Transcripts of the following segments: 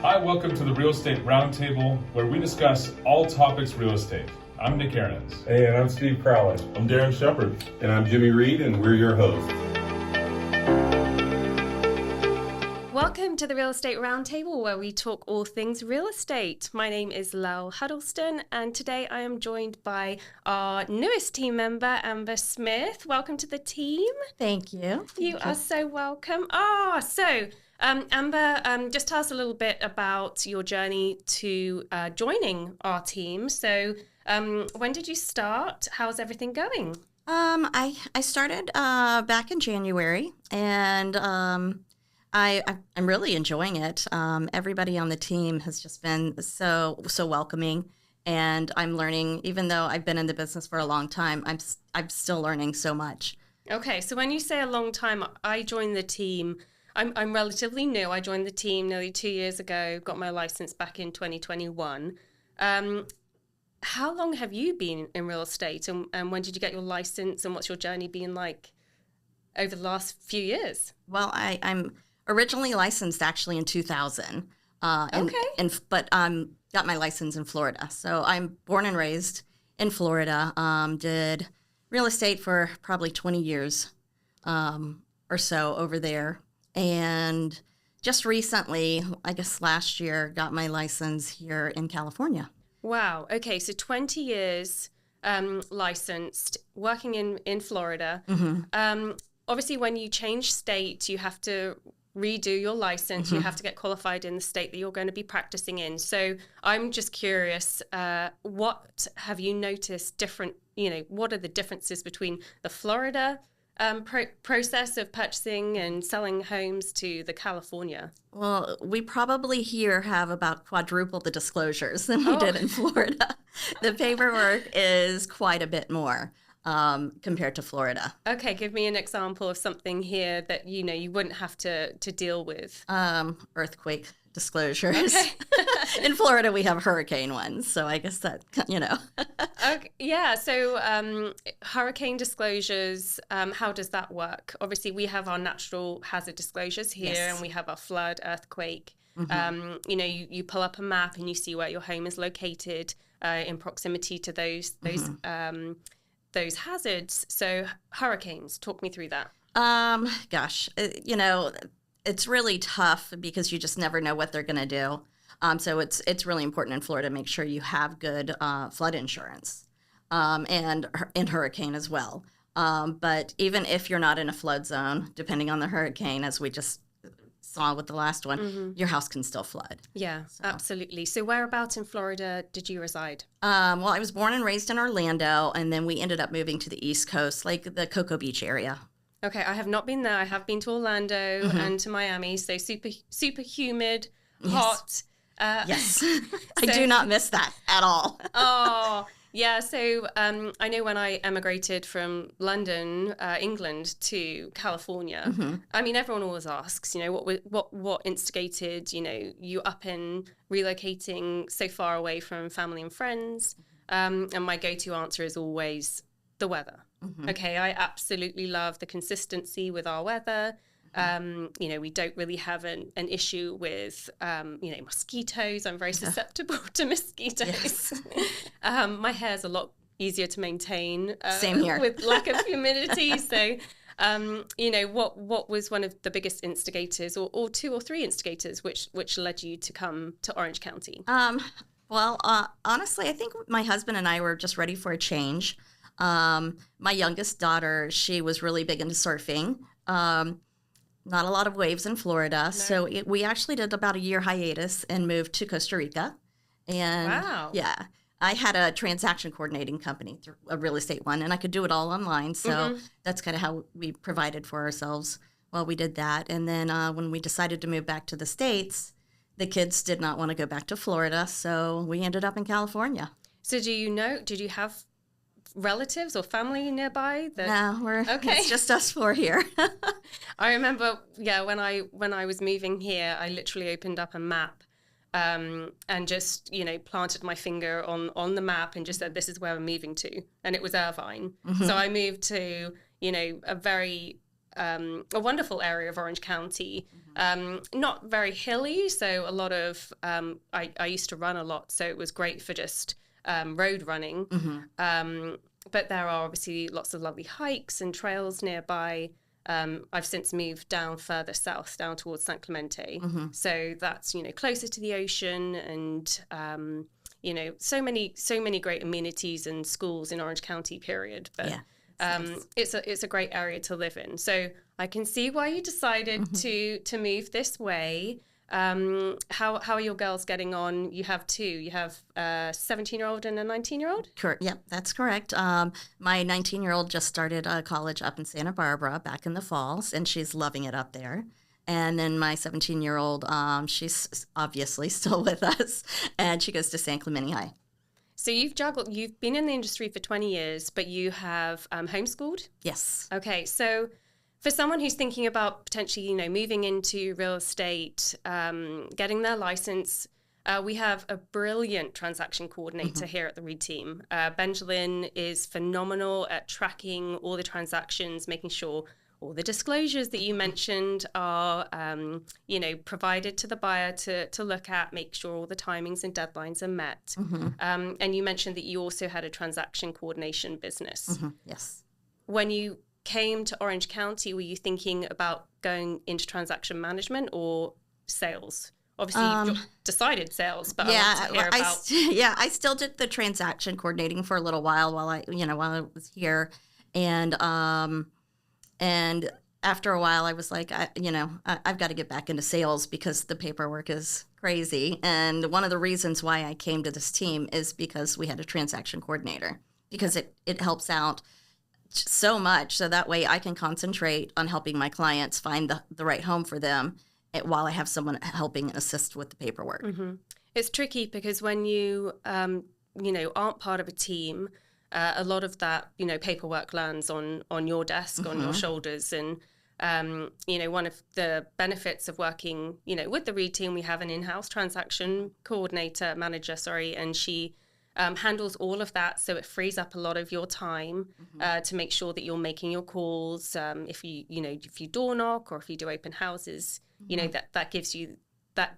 Hi, welcome to the Real Estate Roundtable, where we discuss all topics real estate. I'm Nick Aarons. Hey, and I'm Steve Crowley. I'm Darren Shepard. And I'm Jimmy Reed, and we're your hosts. Welcome to the Real Estate Roundtable, where we talk all things real estate. My name is Lyle Huddleston, and today I am joined by our newest team member, Amber Smith. Welcome to the team. Thank you. You are so welcome. Amber, just tell us a little bit about your journey to joining our team. So, when did you start? How's everything going? I started back in January, and I'm really enjoying it. Everybody on the team has just been so welcoming, and I'm learning. Even though I've been in the business for a long time, I'm still learning so much. Okay, so when you say a long time, I joined the team. I'm relatively new. I joined the team nearly 2 years ago. Got my license back in 2021. How long have you been in real estate, and when did you get your license, and what's your journey been like over the last few years? Well, I'm originally licensed actually in 2000. Okay. But got my license in Florida. So I'm born and raised in Florida. Did real estate for probably 20 years or so over there. And just recently, I guess last year, got my license here in California. Wow. Okay, so 20 years licensed, working in Florida. Mm-hmm. Obviously, when you change state, you have to redo your license. Mm-hmm. You have to get qualified in the state that you're going to be practicing in. So I'm just curious, what have you noticed different, what are the differences between the Florida process of purchasing and selling homes to the California? Well, we probably here have about quadruple the disclosures than we did in Florida. The paperwork is quite a bit more compared to Florida. Okay, give me an example of something here that you wouldn't have to deal with. Earthquake disclosures. Okay. In Florida, we have hurricane ones, so I guess that, Okay, yeah, so hurricane disclosures, how does that work? Obviously, we have our natural hazard disclosures here, Yes. and we have our flood, earthquake. Mm-hmm. You pull up a map and you see where your home is located in proximity to those hazards. So hurricanes, talk me through that. It's really tough because you just never know what they're going to do. So it's really important in Florida to make sure you have good flood insurance and in hurricane as well. But even if you're not in a flood zone, depending on the hurricane, as we just saw with the last one, your house can still flood. Yeah, absolutely. So whereabouts in Florida did you reside? Well, I was born and raised in Orlando, and then we ended up moving to the East Coast, like the Cocoa Beach area. Okay, I have not been there. I have been to Orlando and to Miami, so super humid, hot. Yes, I do not miss that at all. Oh, yeah. So I know when I emigrated from London, England, to California, I mean, everyone always asks, what instigated, you up in relocating so far away from family and friends? And my go-to answer is always the weather. Okay, I absolutely love the consistency with our weather. We don't really have an issue with, mosquitoes. I'm very susceptible to mosquitoes. Yes. My hair's a lot easier to maintain. Same here. With lack of humidity. So, what was one of the biggest instigators, or two or three instigators, which led you to come to Orange County? Honestly, I think my husband and I were just ready for a change. My youngest daughter, she was really big into surfing. Not a lot of waves in Florida. No. So we actually did about a year hiatus and moved to Costa Rica. And wow. Yeah, I had a transaction coordinating company, a real estate one, and I could do it all online. So that's kind of how we provided for ourselves while we did that. And then when we decided to move back to the States, the kids did not want to go back to Florida. So we ended up in California. So did you have relatives or family nearby? No, it's just us four here. I remember, when I was moving here, I literally opened up a map and just, planted my finger on the map and just said, this is where I'm moving to. And it was Irvine. So I moved to, a very a wonderful area of Orange County. Not very hilly, so a lot of I used to run a lot, so it was great for just road running. But there are obviously lots of lovely hikes and trails nearby. I've since moved down further south, down towards San Clemente. So that's, closer to the ocean and, so many great amenities and schools in Orange County, period. But it's a great area to live in. So I can see why you decided to move this way. How are your girls getting on? You have two. You have a 17-year-old and a 19-year-old? Correct. Yep, that's correct. My 19-year-old just started college up in Santa Barbara back in the falls, and she's loving it up there. And then my 17-year-old, she's obviously still with us, and she goes to San Clemente High. So you've been in the industry for 20 years, but you have homeschooled? Yes. Okay, so for someone who's thinking about potentially, moving into real estate, getting their license, we have a brilliant transaction coordinator here at the Reed team. Benjamin is phenomenal at tracking all the transactions, making sure all the disclosures that you mentioned are, provided to the buyer to look at, make sure all the timings and deadlines are met. And you mentioned that you also had a transaction coordination business. Yes. When you came to Orange County, were you thinking about going into transaction management or sales? Obviously, you decided sales, but I want to hear about. I still did the transaction coordinating for a little while while I was here, and after a while, I was like, I've got to get back into sales because the paperwork is crazy. And one of the reasons why I came to this team is because we had a transaction coordinator, because it helps out so much, so that way I can concentrate on helping my clients find the right home for them while I have someone helping assist with the paperwork. It's tricky because when you aren't part of a team, a lot of that paperwork lands on your desk, on your shoulders. And one of the benefits of working with the Reed team, we have an in-house transaction manager, and she handles all of that, so it frees up a lot of your time to make sure that you're making your calls. If you door knock or if you do open houses, that gives you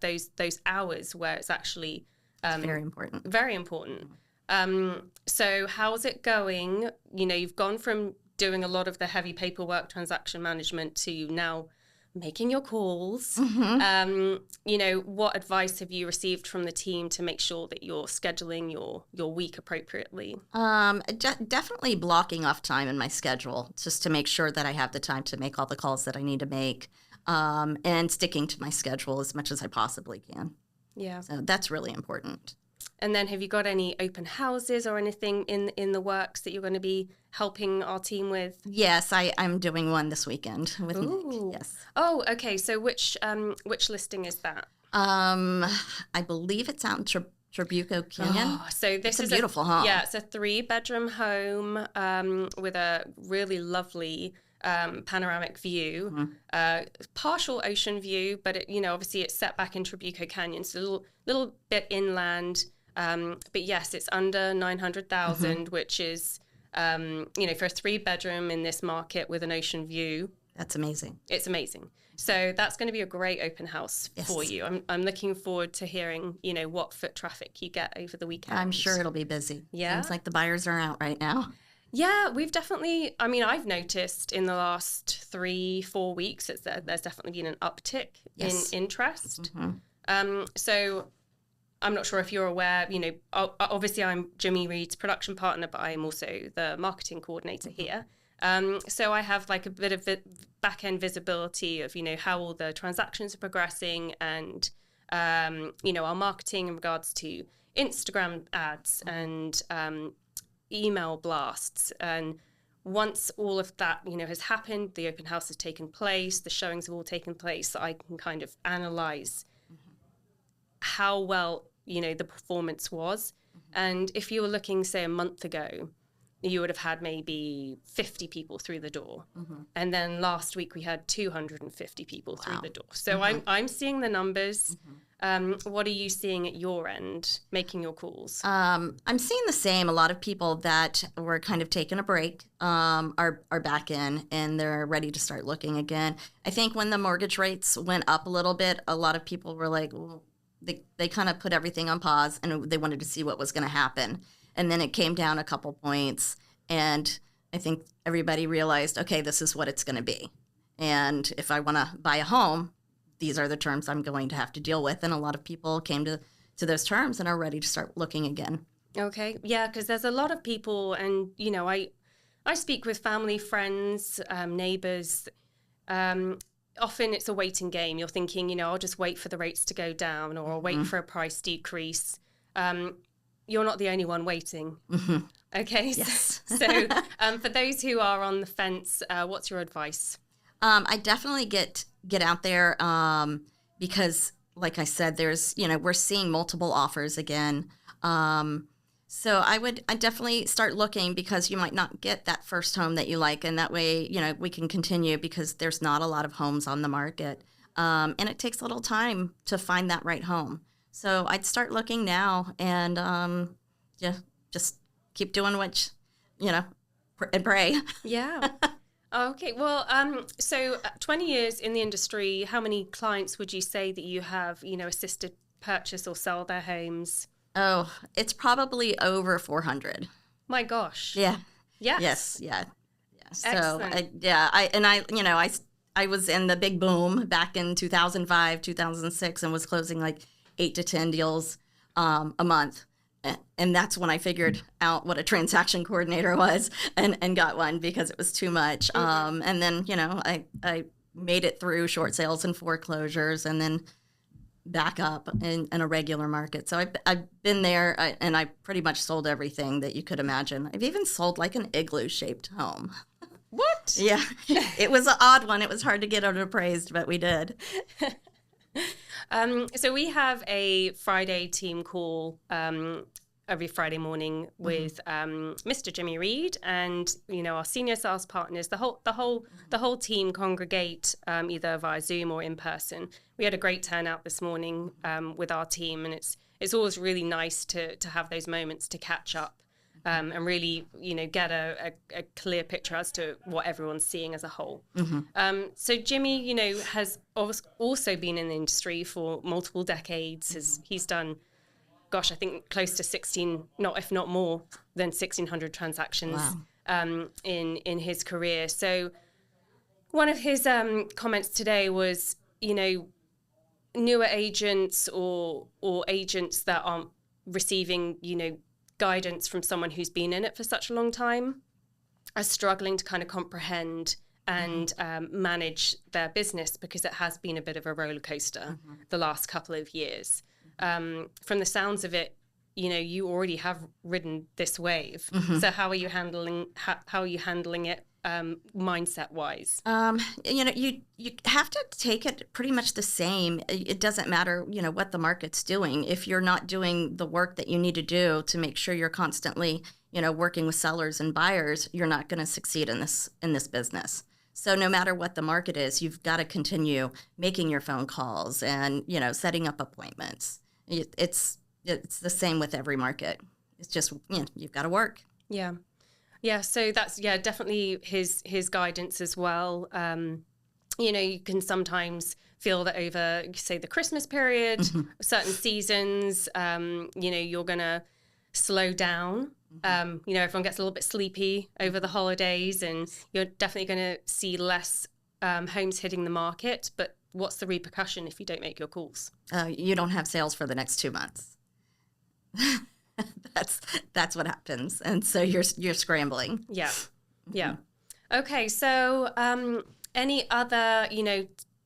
those hours where it's actually very important. Very important. So how's it going? You've gone from doing a lot of the heavy paperwork, transaction management, to now making your calls. What advice have you received from the team to make sure that you're scheduling your week appropriately? Definitely blocking off time in my schedule just to make sure that I have the time to make all the calls that I need to make, and sticking to my schedule as much as I possibly can. Yeah. So that's really important. And then have you got any open houses or anything in the works that you're going to be helping our team with? Yes, I'm doing one this weekend with Ooh. Nick. Yes. Oh, okay. So which listing is that? I believe it's out in Trabuco Canyon. Oh, so this is a beautiful home. Yeah, it's a 3-bedroom home with a really lovely panoramic view, partial ocean view, but obviously it's set back in Trabuco Canyon, so a little bit inland. But yes, it's under 900,000, which is, for a 3-bedroom in this market with an ocean view. That's amazing. It's amazing. So that's going to be a great open house for you. I'm looking forward to hearing, what foot traffic you get over the weekend. I'm sure it'll be busy. Yeah. Seems like the buyers are out right now. Yeah, we've definitely, I've noticed in the last 3-4 weeks, there's definitely been an uptick in interest. So I'm not sure if you're aware, obviously I'm Jimmy Reed's production partner, but I'm also the marketing coordinator here. So I have like a bit of back-end visibility of, how all the transactions are progressing and, our marketing in regards to Instagram ads and email blasts. And once all of that, has happened, the open house has taken place, the showings have all taken place, I can kind of analyze how well, the performance was. And if you were looking, say, a month ago, you would have had maybe 50 people through the door. And then last week we had 250 people through the door. So I'm seeing the numbers. What are you seeing at your end, making your calls? I'm seeing the same. A lot of people that were kind of taking a break are back in, and they're ready to start looking again. I think when the mortgage rates went up a little bit, a lot of people were like, well, they kind of put everything on pause, and they wanted to see what was going to happen. And then it came down a couple points, and I think everybody realized, okay, this is what it's going to be. And if I want to buy a home, these are the terms I'm going to have to deal with. And a lot of people came to those terms and are ready to start looking again. Okay. Yeah, because there's a lot of people, and, I speak with family, friends, neighbors. Often it's a waiting game. You're thinking, I'll just wait for the rates to go down, or I'll wait for a price decrease. You're not the only one waiting. Okay. Yes. So for those who are on the fence, what's your advice? I definitely get out there because, like I said, there's, we're seeing multiple offers again. So I definitely start looking, because you might not get that first home that you like. And that way, we can continue, because there's not a lot of homes on the market. And it takes a little time to find that right home. So I'd start looking now, and just keep doing what, and pray. Yeah. Okay. Well, so 20 years in the industry, how many clients would you say that you have, assisted purchase or sell their homes? Oh, it's probably over 400. My gosh. Yeah. Yes. Yes. Yeah. Yeah. So Excellent. I was in the big boom back in 2005, 2006, and was closing like 8 to 10 deals a month. And that's when I figured out what a transaction coordinator was, and got one, because it was too much. And then, I made it through short sales and foreclosures, and then back up in a regular market. So I've been there, and I pretty much sold everything that you could imagine. I've even sold like an igloo-shaped home. What? Yeah. It was an odd one. It was hard to get it appraised, but we did. So we have a Friday team call every Friday morning with Mr. Jimmy Reed and our senior sales partners. The whole team congregate either via Zoom or in person. We had a great turnout this morning with our team, and it's always really nice to have those moments to catch up. And really, get a clear picture as to what everyone's seeing as a whole. So Jimmy, has also been in the industry for multiple decades. He's done, gosh, I think close to 16, if not more than 1,600 transactions in his career. So one of his comments today was, newer agents or agents that aren't receiving, guidance from someone who's been in it for such a long time are struggling to kind of comprehend and manage their business, because it has been a bit of a roller coaster the last couple of years. From the sounds of it, you already have ridden this wave. So how are you handling it mindset wise? You have to take it pretty much the same. It doesn't matter, what the market's doing. If you're not doing the work that you need to do to make sure you're constantly, working with sellers and buyers, you're not going to succeed in this business. So no matter what the market is, you've got to continue making your phone calls and, setting up appointments. It's the same with every market. It's just, you've got to work. Yeah. Yeah, so that's definitely his guidance as well. You can sometimes feel that over, say, the Christmas period, certain seasons, you're gonna slow down. Everyone gets a little bit sleepy over the holidays, and you're definitely gonna see less homes hitting the market. But what's the repercussion if you don't make your calls? You don't have sales for the next 2 months. That's what happens, and so you're scrambling. Yeah. Okay, so any other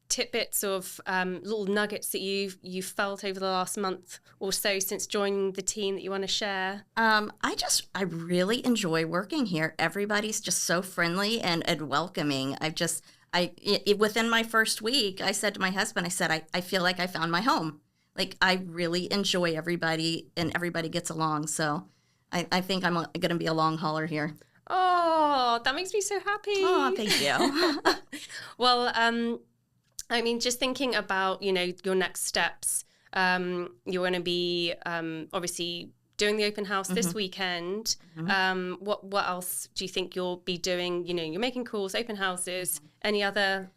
tidbits of little nuggets that you've felt over the last month or so since joining the team that you want to share? I really enjoy working here. Everybody's just so friendly and welcoming. Within my first week, I said to my husband, I feel like I found my home. Like, I really enjoy everybody, and everybody gets along. So I think I'm going to be a long hauler here. Oh, that makes me so happy. Oh, thank you. Well, I mean, just thinking about, your next steps, you're going to be obviously doing the open house this weekend. What else do you think you'll be doing? You're making calls, open houses. Any other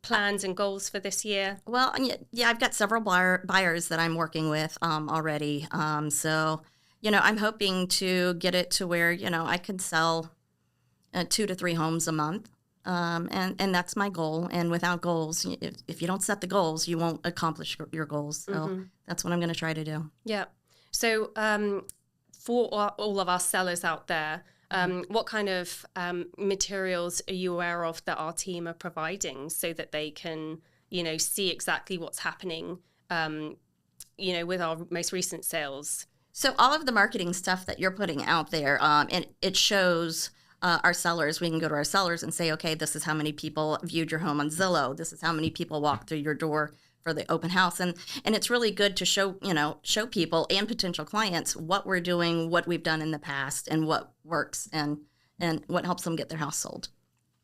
plans and goals for this year? Well, yeah, I've got several buyers that I'm working with already. So, I'm hoping to get it to where, I can sell 2 to 3 homes a month. And that's my goal. And without goals, if you don't set the goals, you won't accomplish your goals. So that's what I'm going to try to do. Yeah. So for all of our sellers out there, what kind of materials are you aware of that our team are providing so that they can, see exactly what's happening, with our most recent sales? So all of the marketing stuff that you're putting out there, and it shows our sellers. We can go to our sellers and say, okay, this is how many people viewed your home on Zillow. This is how many people walked through your door for the open house. And it's really good to show people and potential clients what we're doing, what we've done in the past, and what works and what helps them get their house sold.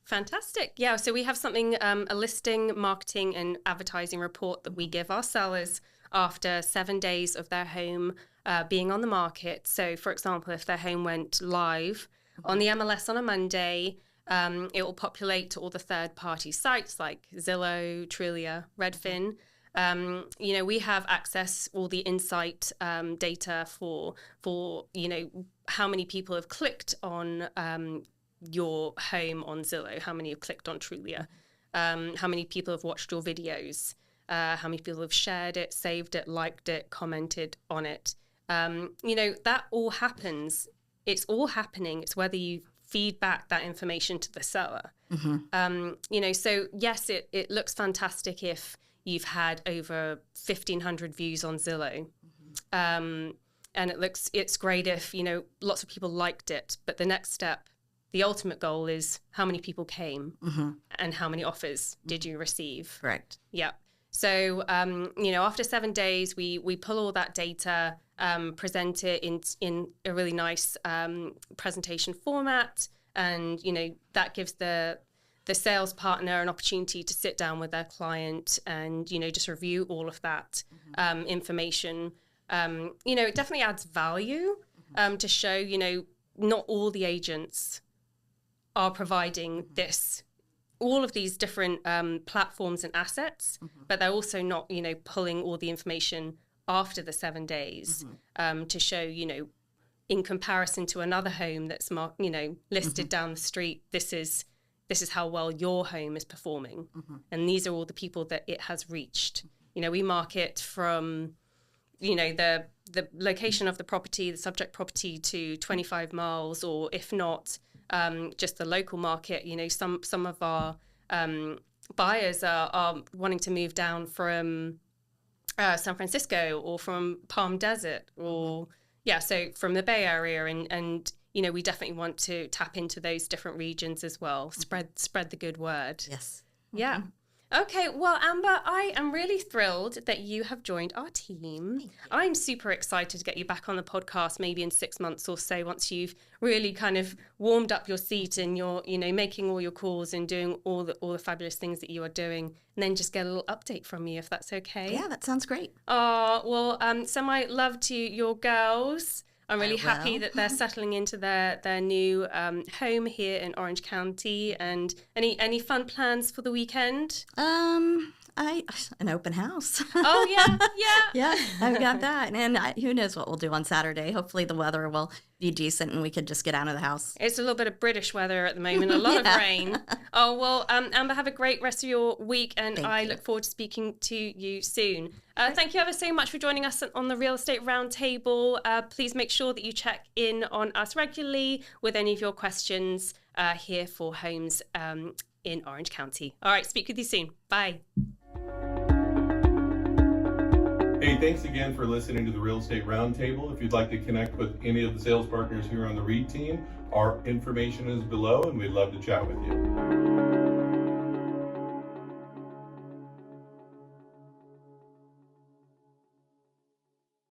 Fantastic. Yeah. So we have something, a listing, marketing, and advertising report that we give our sellers after 7 days of their home being on the market. So, for example, if their home went live on the MLS on a Monday, it will populate to all the third-party sites like Zillow, Trulia, Redfin. We have access all the insight data for how many people have clicked on your home on Zillow, how many have clicked on Trulia, how many people have watched your videos, how many people have shared it, saved it, liked it, commented on it. That all happens. It's all happening. It's whether you feed back that information to the seller. So yes, it looks fantastic if you've had over 1,500 views on Zillow. And it's great if, lots of people liked it. But the next step, the ultimate goal is how many people came and how many offers did you receive? Correct. Yeah. So, after 7 days, we pull all that data, present it in a really nice presentation format. And, that gives the sales partner an opportunity to sit down with their client and, just review all of that information. It definitely adds value to show, not all the agents are providing all of these different platforms and assets, but they're also not, pulling all the information after the 7 days to show, in comparison to another home that's listed down the street, this is how well your home is performing. And these are all the people that it has reached. We market from, the location of the property, the subject property to 25 miles, or if not, just the local market. Some of our buyers are wanting to move down from San Francisco or from Palm Desert or so from the Bay Area, and we definitely want to tap into those different regions as well. Spread the good word. Yes. Yeah. Okay, well, Amber, I am really thrilled that you have joined our team. I'm super excited to get you back on the podcast maybe in 6 months or so, once you've really kind of warmed up your seat and you're, making all your calls and doing all the fabulous things that you are doing, and then just get a little update from you, if that's okay. Yeah, that sounds great. Well, send my love to your girls. I'm really happy that they're settling into their new home here in Orange County. And any fun plans for the weekend? An open house. Oh yeah. Yeah, I've got that. And who knows what we'll do on Saturday. Hopefully the weather will be decent and we could just get out of the house. It's a little bit of British weather at the moment, a lot of rain. Oh, well, Amber, have a great rest of your week, and I look forward to speaking to you soon. Thank you ever so much for joining us on the Real Estate Roundtable. Please make sure that you check in on us regularly with any of your questions here for homes in Orange County. All right, speak with you soon. Bye. Hey, thanks again for listening to the Real Estate Roundtable. If you'd like to connect with any of the sales partners here on the REIT team, our information is below and we'd love to chat with you.